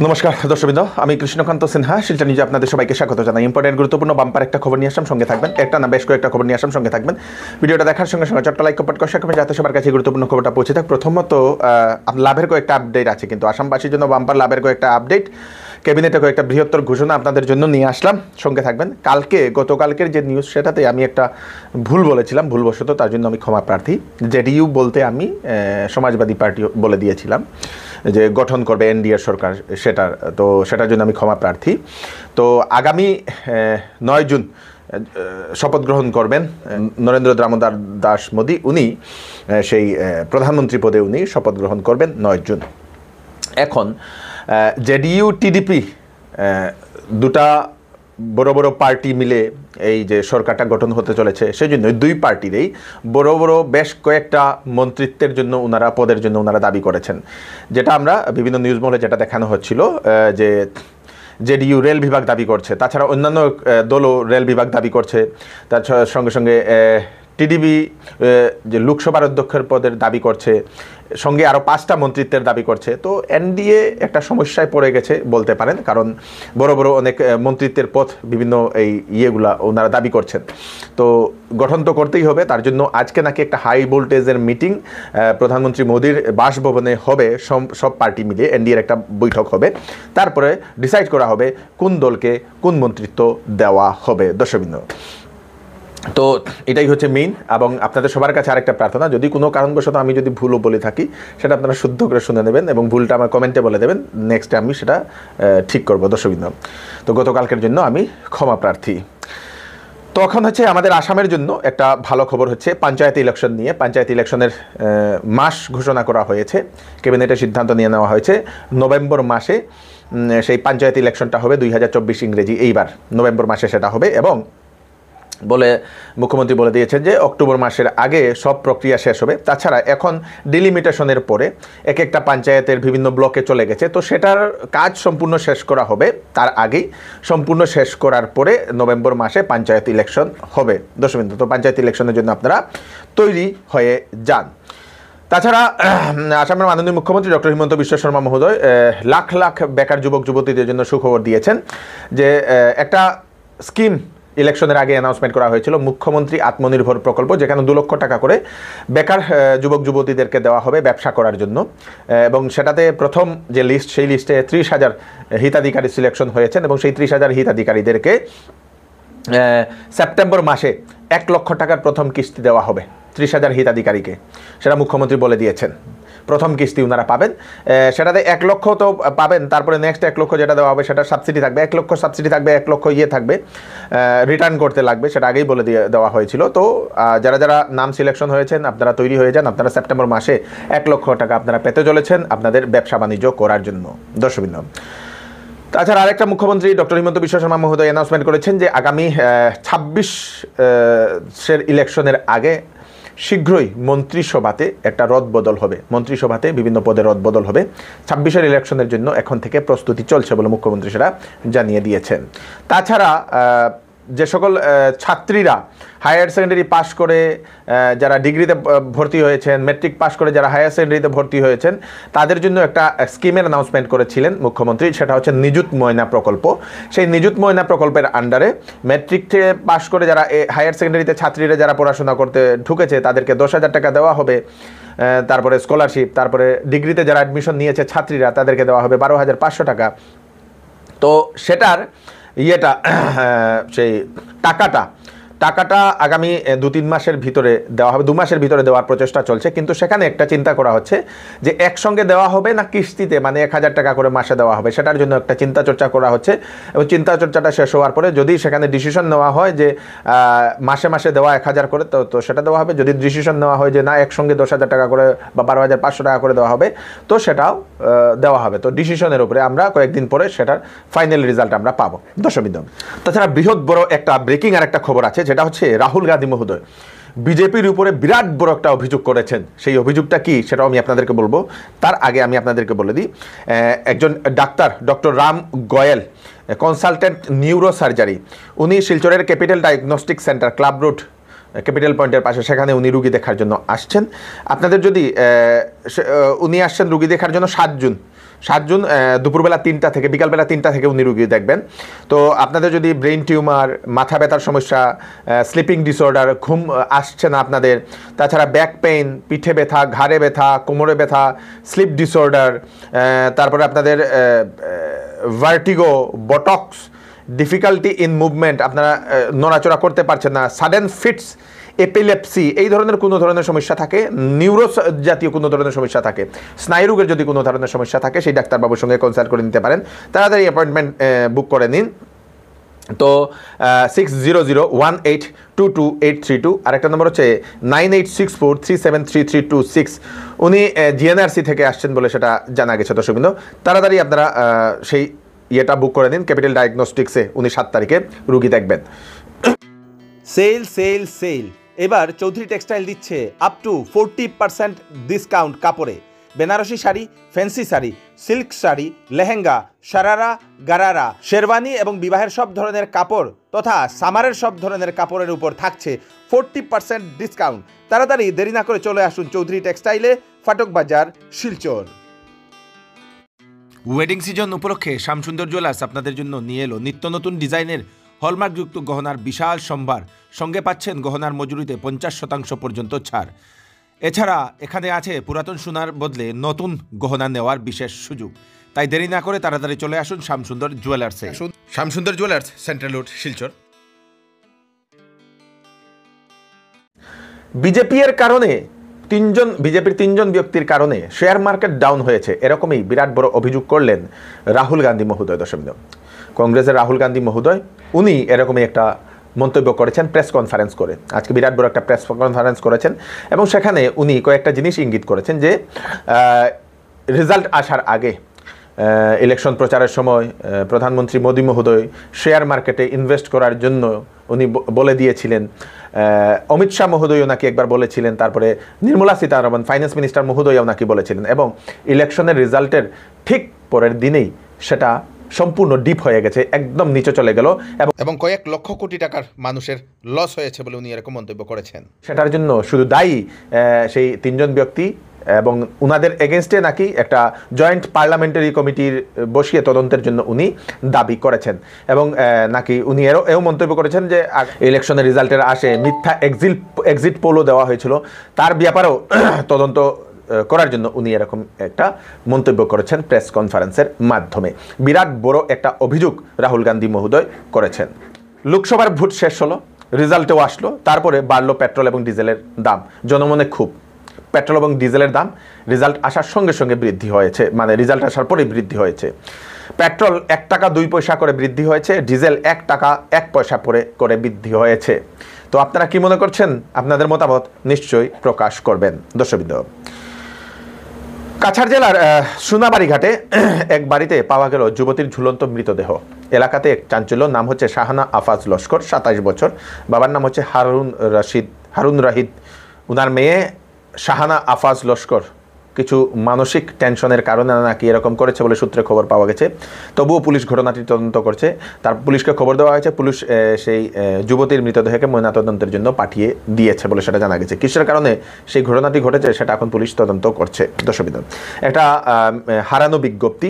নমস্কার দর্শকবৃন্দ, আমি কৃষ্ণকান্ত সিনহা শিলচর নিউজে আপনাদের সবাইকে স্বাগত জানাই। ইম্পর্টেন্ট গুরুত্বপূর্ণ বাম্পার একটা খবর নিয়ে আসলাম, সঙ্গে থাকবেন। একটা না বেশ কয়েকটা খবর নিয়ে আসলাম, সঙ্গে থাকবেন। ভিডিওটা দেখার সঙ্গে সঙ্গে চট্ট লাইক কমেন্ট করবেন যাতে সবার কাছে গুরুত্বপূর্ণ খবরটা পৌঁছে থাক। প্রথমত লাভের কয়েকটা আপডেট আছে, কিন্তু আসামবাসীর জন্য বাম্পার লাভের কয়েকটা আপডেট, ক্যাবিনেটে কয়েকটা বৃহত্তর ঘোষণা আপনাদের জন্য নিয়ে আসলাম, সঙ্গে থাকবেন। গতকালকের যে নিউজ সেটাতে আমি একটা ভুল বলেছিলাম, ভুলবশত, তার জন্য আমি ক্ষমা প্রার্থী। জেডিইউ বলতে আমি সমাজবাদী পার্টি বলে দিয়েছিলাম যে গঠন করবে এনডিএ সরকার, সেটার জন্য আমি ক্ষমা প্রার্থী। তো আগামী 9 জুন শপথ গ্রহণ করবেন নরেন্দ্র দামোদর দাস মোদী। উনি সেই প্রধানমন্ত্রী পদে উনি শপথ গ্রহণ করবেন 9 জুন। এখন জেডিইউ টিডিপি দুটা বড় বড় পার্টি মিলে এই যে সরকারটা গঠন হতে চলেছে, সেই জন্য দুই পার্টিরই বড় বড় বেশ কয়েকটা মন্ত্রিত্বের জন্য পদের জন্য ওনারা দাবি করেছেন, যেটা আমরা বিভিন্ন নিউজ মহলে যেটা দেখানো হচ্ছিল যে জেডিইউ রেল বিভাগ দাবি করছে, তাছাড়া অন্যান্য দলও রেল বিভাগ দাবি করছে, তার সঙ্গে সঙ্গে টিডিপি যে লোকসভার অধ্যক্ষের পদের দাবি করছে, সঙ্গে আরও 5টা মন্ত্রিত্বের দাবি করছে। তো এনডিএ একটা সমস্যায় পড়ে গেছে বলতে পারেন, কারণ বড় বড় অনেক মন্ত্রিত্বের পদ বিভিন্ন এই ইয়েগুলা ওনারা দাবি করছেন। তো গঠন তো করতেই হবে, তার জন্য আজকে নাকি একটা হাই ভোল্টেজের মিটিং প্রধানমন্ত্রী মোদীর বাসভবনে হবে, সব পার্টি মিলিয়ে এনডিএর একটা বৈঠক হবে। তারপরে ডিসাইড করা হবে কোন দলকে কোন মন্ত্রিত্ব দেওয়া হবে। দর্শকবৃন্দ, তো এটাই হচ্ছে মেইন। এবং আপনাদের সবার কাছে আরেকটা প্রার্থনা, যদি কোনো কারণবশত আমি যদি ভুলও বলে থাকি, সেটা আপনারা শুদ্ধ করে শুনে নেবেন এবং ভুলটা আমার কমেন্টে বলে দেবেন, নেক্সটে আমি সেটা ঠিক করবো। দর্শকবৃন্দ, তো গতকালকের জন্য আমি ক্ষমা প্রার্থী। তো এখন হচ্ছে আমাদের আসামের জন্য একটা ভালো খবর হচ্ছে পঞ্চায়েত ইলেকশন নিয়ে। পঞ্চায়েত ইলেকশনের মাস ঘোষণা করা হয়েছে, ক্যাবিনেটের সিদ্ধান্ত নিয়ে নেওয়া হয়েছে। নভেম্বর মাসে সেই পঞ্চায়েত ইলেকশনটা হবে, 2024 ইংরেজি, এইবার নভেম্বর মাসে সেটা হবে। এবং মুখ্যমন্ত্রী বলে দিয়েছেন যে অক্টোবর মাসের আগে সব প্রক্রিয়া শেষ হবে। তাছাড়া এখন ডিলিমিটেশনের পরে এক একটা পঞ্চায়েতের বিভিন্ন ব্লকে চলে গেছে, তো সেটার কাজ সম্পূর্ণ শেষ করা হবে। তার আগেই সম্পূর্ণ শেষ করার পরে নভেম্বর মাসে পঞ্চায়েত ইলেকশন হবে। দর্শকবৃন্দ, তো পঞ্চায়েত ইলেকশনের জন্য আপনারা তৈরি হয়ে যান। তাছাড়া আসামের মাননীয় মুখ্যমন্ত্রী ডক্টর হিমন্ত বিশ্ব শর্মা মহোদয় লাখ লাখ বেকার যুবক যুবতীদের জন্য সুখবর দিয়েছেন যে একটা স্কিম ইলেকশনের আগে অ্যানাউন্সমেন্ট করা হয়েছিল, মুখ্যমন্ত্রী আত্মনির্ভর প্রকল্প, যেখানে 2 লক্ষ টাকা করে বেকার যুবক যুবতীদেরকে দেওয়া হবে ব্যবসা করার জন্য। এবং সেটাতে প্রথম যে লিস্ট, সেই লিস্টে 30,000 হিতাধিকারী সিলেকশন হয়েছেন এবং সেই 30,000 হিতাধিকারীদেরকে সেপ্টেম্বর মাসে 1 লক্ষ টাকার প্রথম কিস্তি দেওয়া হবে 30,000 হিতাধিকারীকে, সেটা মুখ্যমন্ত্রী বলে দিয়েছেন। প্রথম কিস্তি ওনারা পাবেন, সেটাতে 1 লক্ষ তো পাবেন, তারপরে নেক্সট 1 লক্ষ যেটা দেওয়া হবে সেটা সাবসিডি থাকবে, 1 লক্ষ সাবসিডি থাকবে, 1 লক্ষ থাকবে রিটার্ন করতে লাগবে, সেটা আগেই বলে দেওয়া হয়েছিল। তো যারা যারা নাম সিলেকশন হয়েছেন আপনারা তৈরি হয়ে যান, আপনারা সেপ্টেম্বর মাসে 1 লক্ষ টাকা আপনারা পেতে চলেছেন আপনাদের ব্যবসা বাণিজ্য করার জন্য। দর্শকবৃন্দ, তাছাড়া আরেকটা মুখ্যমন্ত্রী ডক্টর হিমন্ত বিশ্ব শর্মা মহোদয় অ্যানাউন্সমেন্ট করেছেন যে আগামী 26 ইলেকশনের আগে শীঘ্রই মন্ত্রিসভাতে একটা রদবদল হবে, মন্ত্রিসভাতে বিভিন্ন পদে রদবদল হবে। 26 ইলেকশনের জন্য এখন থেকে প্রস্তুতি চলছে বলে মুখ্যমন্ত্রী সেটা জানিয়ে দিয়েছেন। তাছাড়া যে সকল ছাত্রীরা হায়ার সেকেন্ডারি পাশ করে যারা ডিগ্রিতে ভর্তি হয়েছেন, মেট্রিক পাশ করে যারা হায়ার সেকেন্ডারিতে ভর্তি হয়েছেন, তাদের জন্য একটা স্কিমের অ্যানাউন্সমেন্ট করেছিলেন মুখ্যমন্ত্রী, সেটা হচ্ছে নিযুত ময়না প্রকল্প। সেই নিযুত ময়না প্রকল্পের আন্ডারে মেট্রিক থেকে পাশ করে যারা হায়ার সেকেন্ডারিতে ছাত্রীরা যারা পড়াশোনা করতে ঢুকেছে তাদেরকে 10,000 টাকা দেওয়া হবে। তারপরে স্কলারশিপ, তারপরে ডিগ্রিতে যারা অ্যাডমিশন নিয়েছে ছাত্রীরা তাদেরকে দেওয়া হবে 12,500 টাকা। তো সেটার সেই টাকাটা আগামী 2-3 মাসের ভিতরে দেওয়া হবে, 2 মাসের ভিতরে দেওয়ার প্রচেষ্টা চলছে। কিন্তু সেখানে একটা চিন্তা করা হচ্ছে যে একসঙ্গে দেওয়া হবে না কিস্তিতে, মানে 1,000 টাকা করে মাসে দেওয়া হবে, সেটার জন্য একটা চিন্তা চর্চা করা হচ্ছে। এবং চিন্তা চর্চাটা শেষ হওয়ার পরে যদি সেখানে ডিসিশন নেওয়া হয় যে মাসে মাসে দেওয়া 1,000 করে, তো সেটা দেওয়া হবে। যদি ডিসিশন নেওয়া হয় যে না একসঙ্গে 10,000 টাকা করে বা 12,500 টাকা করে দেওয়া হবে, তো সেটাও দেওয়া হবে। তো ডিসিশনের উপরে আমরা কয়েকদিন পরে সেটার ফাইনাল রেজাল্ট আমরা পাবো। দর্শকবৃন্দ, তাছাড়া বৃহৎ বড় একটা ব্রেকিং আর একটা খবর আছে, যেটা হচ্ছে রাহুল গান্ধী মহোদয় বিজেপির উপরে বিরাট বড় একটা অভিযোগ করেছেন। সেই অভিযোগটা কি সেটাও আমি আপনাদেরকে বলবো। তার আগে আমি আপনাদেরকে বলে দিই, একজন doctor doctor Ram Goel, consultant neurosurgery, উনি শিলচরের capital diagnostic centre club road capital পয়েন্টের পাশে, সেখানে উনি রুগী দেখার জন্য আসছেন। আপনাদের যদি উনি আসছেন রুগী দেখার জন্য 7 জুন 7 জুন দুপুরবেলা 3টা থেকে বিকালবেলা 3টা থেকে উনি রুগী দেখবেন। তো আপনাদের যদি ব্রেন টিউমার, মাথা ব্যথার সমস্যা, স্লিপিং ডিসঅর্ডার, ঘুম আসছে না আপনাদের, তাছাড়া ব্যাক পেইন, পিঠে ব্যথা, ঘাড়ে ব্যথা, কোমরে ব্যথা, স্লিপ ডিসঅর্ডার, তারপরে আপনাদের vertigo, botox, difficulty in movement, আপনারা নড়াচড়া করতে পারছেন না, সাডেন ফিটস, এপিলেপসি, এই ধরনের কোনো ধরনের সমস্যা থাকে, নিউরো জাতীয় কোনো ধরনের সমস্যা থাকে, স্নায়ুরোগের যদি কোনো ধরনের সমস্যা থাকে, সেই ডাক্তারবাবুর সঙ্গে কনসাল্ট করে নিতে পারেন। তাড়াতাড়ি অ্যাপয়েন্টমেন্ট বুক করে নিন। তো 6001822832, আরেকটা নম্বর হচ্ছে 9864373326। উনি জিএনআরসি থেকে আসছেন বলে সেটা জানা গেছে দর্শকবৃন্দ। তাড়াতাড়ি আপনারা সেই ইয়েটা বুক করে দিন। ক্যাপিটাল ডায়াগনস্টিক্সে উনি 7 তারিখে রুগী দেখবেন। সেল সেল সেল, এবার চৌধুরী টেক্সটাইল দিচ্ছে আপ টু 40% ডিসকাউন্ট কাপড়ে। বেনারসি শাড়ি, ফ্যান্সি শাড়ি, সিল্ক শাড়ি, লেহেঙ্গা, শারারা, গারারা, শেরওয়ানি এবং বিবাহের সব ধরনের কাপড় তথা সামারের সব ধরনের কাপড়ের উপর থাকছে 40% ডিসকাউন্ট। তাড়াতাড়ি দেরি না করে চলে আসুন চৌধুরী টেক্সটাইলে, ফাটক বাজার, শিলচর। ওয়েডিং সিজন উপলক্ষে শ্যামসুন্দর জুয়েলার্স আপনাদের জন্য নিয়ে এলো নিত্য নতুন ডিজাইনের হলমার্কযুক্ত গহনার বিশাল সম্ভার। সঙ্গে পাচ্ছেন গহনার মজুরিতে 50% পর্যন্ত ছাড়। এছাড়া এখানে আছে পুরাতন সোনার বদলে নতুন গহনা নেওয়ার বিশেষ সুযোগ। তাই দেরি না করে তাড়াতাড়ি চলে আসুন শ্যামসুন্দর জুয়েলার্সে। Shyamsundar jewellers, central road, Silchar. বিজেপির কারণে বিজেপির 3জন ব্যক্তির কারণে শেয়ার মার্কেট ডাউন হয়েছে, এরকমই বিরাট বড় অভিযোগ করলেন রাহুল গান্ধী মহোদয়। দর্শকবৃন্দ, কংগ্রেসের রাহুল গান্ধী মহোদয় উনি এরকমই একটা মন্তব্য করেছেন প্রেস কনফারেন্স করে। আজকে বিরাট বড় একটা প্রেস কনফারেন্স করেছেন এবং সেখানে উনি কয়েকটা জিনিস ইঙ্গিত করেছেন যে রেজাল্ট আসার আগে ইলেকশন প্রচারের সময় প্রধানমন্ত্রী মোদী মহোদয় শেয়ার মার্কেটে ইনভেস্ট করার জন্য উনি বলে দিয়েছিলেন। অমিত শাহ মহোদয়ও নাকি একবার বলেছিলেন, তারপরে নির্মলা সীতারামন ফাইন্যান্স মিনিস্টার মহোদয়ও নাকি বলেছিলেন, এবং ইলেকশনের রেজাল্টের ঠিক পরের দিনেই সেটা সম্পূর্ণ ডিপ হয়ে গেছে, একদম নিচে চলে গেল এবং কয়েক লক্ষ কোটি টাকার মানুষের লস হয়েছে বলে উনি এরকম মন্তব্য করেছেন। সেটার জন্য শুধু দায়ী সেই 3জন ব্যক্তি এবং উনাদের এগেনস্টে নাকি একটা জয়েন্ট পার্লামেন্টারি কমিটির বসিয়ে তদন্তের জন্য উনি দাবি করেছেন এবং নাকি উনি এও মন্তব্য করেছেন যে ইলেকশনের রেজাল্টের আসে মিথ্যা এক্সিট পোলও দেওয়া হয়েছিল, তার ব্যাপারেও তদন্ত করার জন্য উনি এরকম একটা মন্তব্য করেছেন প্রেস কনফারেন্সের মাধ্যমে। বিরাট বড় একটা অভিযোগ রাহুল গান্ধী মহোদয় করেছেন। লোকসভার ভোট শেষ হলো, রেজাল্টেও আসলো, তারপরে বাড়লো পেট্রোল এবং ডিজেলের দাম। জনমনে খুব, পেট্রোল এবং ডিজেলের দাম রেজাল্ট আসার সঙ্গে সঙ্গে বৃদ্ধি হয়েছে, মানে রেজাল্ট আসার পরেই বৃদ্ধি হয়েছে। পেট্রোল 1 টাকা 2 পয়সা করে বৃদ্ধি হয়েছে, ডিজেল 1 টাকা 1 পয়সা করে বৃদ্ধি হয়েছে। তো আপনারা কি মনে করছেন? আপনাদের মতামত নিশ্চয়ই প্রকাশ করবেন দর্শকবৃন্দ। কাছাড় জেলার সোনাবাড়ি ঘাটে এক বাড়িতে পাওয়া গেল যুবতীর ঝুলন্ত মৃতদেহ। এলাকাতে এক চাঞ্চল্য। নাম হচ্ছে শাহানা আফাজ লস্কর, 27 বছর। বাবার নাম হচ্ছে হারুন রাহিদ। উনার মেয়ে শাহানা আফাজ লস্কর কিছু মানসিক টেনশনের কারণে নাকি এরকম করেছে বলে সূত্রে খবর পাওয়া গেছে। তবুও পুলিশ ঘটনাটি তদন্ত করছে। তার পুলিশকে খবর দেওয়া হয়েছে, পুলিশ সেই যুবতীর মৃতদেহকে ময়নাতদন্তের জন্য পাঠিয়ে দিয়েছে বলে সেটা জানা গেছে। কিসের কারণে সেই ঘটনাটি ঘটেছে সেটা এখন পুলিশ তদন্ত করছে। দর্শকবৃন্দ, একটা হারানো বিজ্ঞপ্তি।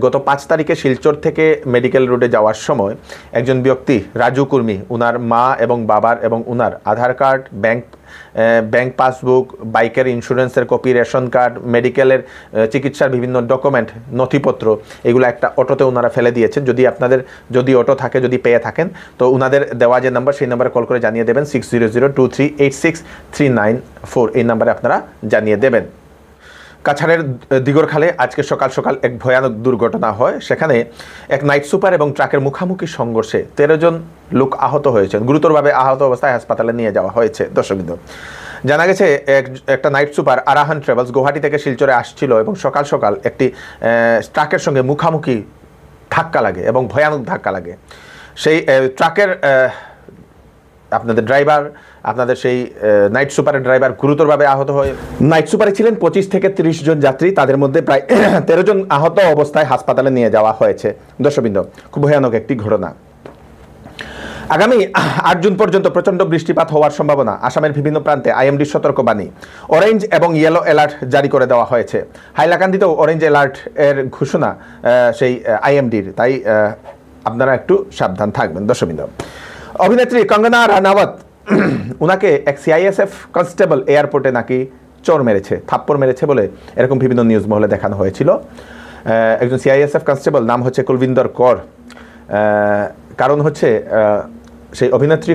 গত 5 তারিখে শিলচর থেকে মেডিকেল রোডে যাওয়ার সময় একজন ব্যক্তি রাজু কুর্মি, উনার মা এবং বাবার এবং উনার আধার কার্ড, ব্যাংক পাসবুক, বাইকের ইন্স্যুরেন্সের কপি, রেশন কার্ড, মেডিকেলের চিকিৎসার বিভিন্ন ডকুমেন্ট, নথিপত্র, এগুলো একটা অটোতে ওনারা ফেলে দিয়েছেন। যদি অটো থাকে, যদি পেয়ে থাকেন, তো ওনাদের দেওয়া যে নাম্বার, সেই নাম্বারে কল করে জানিয়ে দেবেন। 6002386394 এই নাম্বারে আপনারা জানিয়ে দেবেন। কাছাড়ের দিগরখালে আজকে সকাল সকাল এক ভয়ানক দুর্ঘটনা হয়। সেখানে এক নাইট সুপার এবং ট্রাকের মুখোমুখি সংঘর্ষে 13 জন লোক আহত হয়েছেন। গুরুতরভাবে আহত অবস্থায় হাসপাতালে নিয়ে যাওয়া হয়েছে। দর্শকবৃন্দ, জানা গেছে একটা নাইট সুপার আরাহান ট্রাভেলস গুয়াহাটি থেকে শিলচরে আসছিল এবং সকাল সকাল একটি ট্রাকের সঙ্গে মুখোমুখি ধাক্কা লাগে এবং ভয়ানক ধাক্কা লাগে। সেই ট্রাকের আপনাদের সেই নাইট সুপারের ড্রাইভার গুরুতরভাবে আহত হয়ে, নাইট সুপারে ছিলেন 25 থেকে 30 জন যাত্রী, তাদের মধ্যে প্রায় 13 জন আহত অবস্থায় হাসপাতালে নিয়ে যাওয়া হয়েছে। দর্শকবৃন্দ, খুব ভয়ানক একটি ঘটনা। আগামী 8 জুন পর্যন্ত প্রচণ্ড বৃষ্টিপাত হওয়ার সম্ভাবনা, আসামের বিভিন্ন প্রান্তে আইএমডির সতর্কবাণী, অরেঞ্জ এবং ইয়েলো অ্যালার্ট জারি করে দেওয়া হয়েছে। হাইলাকান্দিতেও অরেঞ্জ অ্যালার্ট এর ঘোষণা সেই আইএমডির, তাই আপনারা একটু সাবধান থাকবেন দর্শকবৃন্দ। অভিনেত্রী কঙ্গনা রানাওয়াত উনাকে এক সিআইএসএফ কনস্টেবল এয়ারপোর্টে নাকি চোর মেরেছে, থাপ্পড় মেরেছে বলে এরকম বিভিন্ন নিউজ মহলে দেখানো হয়েছিল। একজন সিআইএসএফ কনস্টেবল, নাম হচ্ছে কুলবিন্দর কর। কারণ হচ্ছে সেই অভিনেত্রী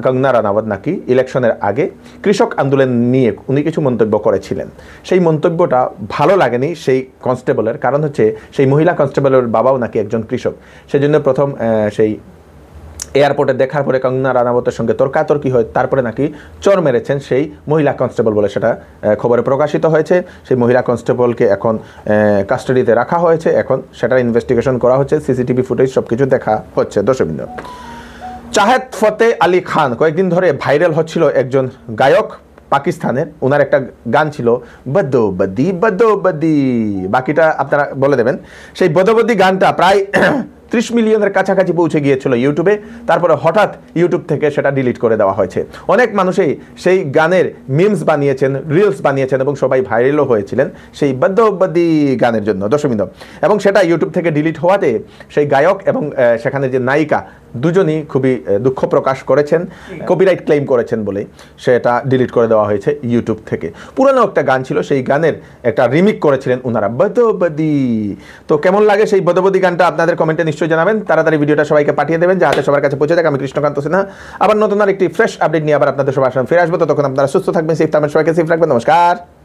কঙ্গনা রানাওয়াত নাকি ইলেকশনের আগে কৃষক আন্দোলন নিয়ে উনি কিছু মন্তব্য করেছিলেন। সেই মন্তব্যটা ভালো লাগেনি সেই কনস্টেবলের, কারণ হচ্ছে সেই মহিলা কনস্টেবলের বাবাও নাকি একজন কৃষক। সেজন্য প্রথম সেই এয়ারপোর্টে দেখার পরে কঙ্গনা রানাওয়াতের সঙ্গে তর্কাতর্কি হয়, তারপরে নাকি চোর মেরেছেন সেই মহিলা কনস্টেবল বলে সেটা খবরে প্রকাশিত হয়েছে। সেই মহিলা কনস্টেবলকে এখন কাস্টাডিতে রাখা হয়েছে, এখন সেটার ইনভেস্টিগেশন করা হচ্ছে, সিসিটিভি ফুটেজ সব কিছু দেখা হচ্ছে দর্শকবৃন্দ। চাহেত ফতে আলী খান কয়েকদিন ধরে ভাইরাল হচ্ছিল, একজন গায়ক পাকিস্তানের, ওনার একটা গান ছিল বদো বদি বদো বদি, বাকিটা আপনারা বলে দেবেন। সেই বদোবদি গানটা প্রায় 30 মিলিয়নের কাছাকাছি পৌঁছে গিয়েছিল ইউটিউবে, তারপরে হঠাৎ ইউটিউব থেকে সেটা ডিলিট করে দেওয়া হয়েছে। অনেক মানুষই সেই গানের মিমস বানিয়েছেন, রিলস বানিয়েছেন এবং সবাই ভাইরালও হয়েছিলেন সেই বদ্দবদি গানের জন্য দর্শকবৃন্দ। এবং সেটা ইউটিউব থেকে ডিলিট হওয়াতে সেই গায়ক এবং সেখানে যে নায়িকা দুজনই খুবই দুঃখ প্রকাশ করেছেন, কপিরাইট ক্লেম করেছেন বলে সেটা ডিলিট করে দেওয়া হয়েছে ইউটিউব থেকে। পুরনো একটা গান ছিল, সেই গানের একটা রিমিক করেছিলেন ওনারা, বদবদি। তো কেমন লাগে সেই বদবদি গানটা আপনাদের কমেন্টে নিশ্চয়ই জানাবেন, তাড়াতাড়ি ভিডিওটা সবাইকে পাঠিয়ে দেবেন যাতে সবার কাছে পৌঁছে যায়। আমি কৃষ্ণকান্ত সিনহা আবার নতুন আর একটি ফ্রেশ আপডেট নিয়ে আবার আপনাদের সবার সামনে ফিরে আসবো। তখন আপনারা সুস্থ থাকবেন, সেফ থাকবেন, সবাইকে সেফ রাখবেন। নমস্কার।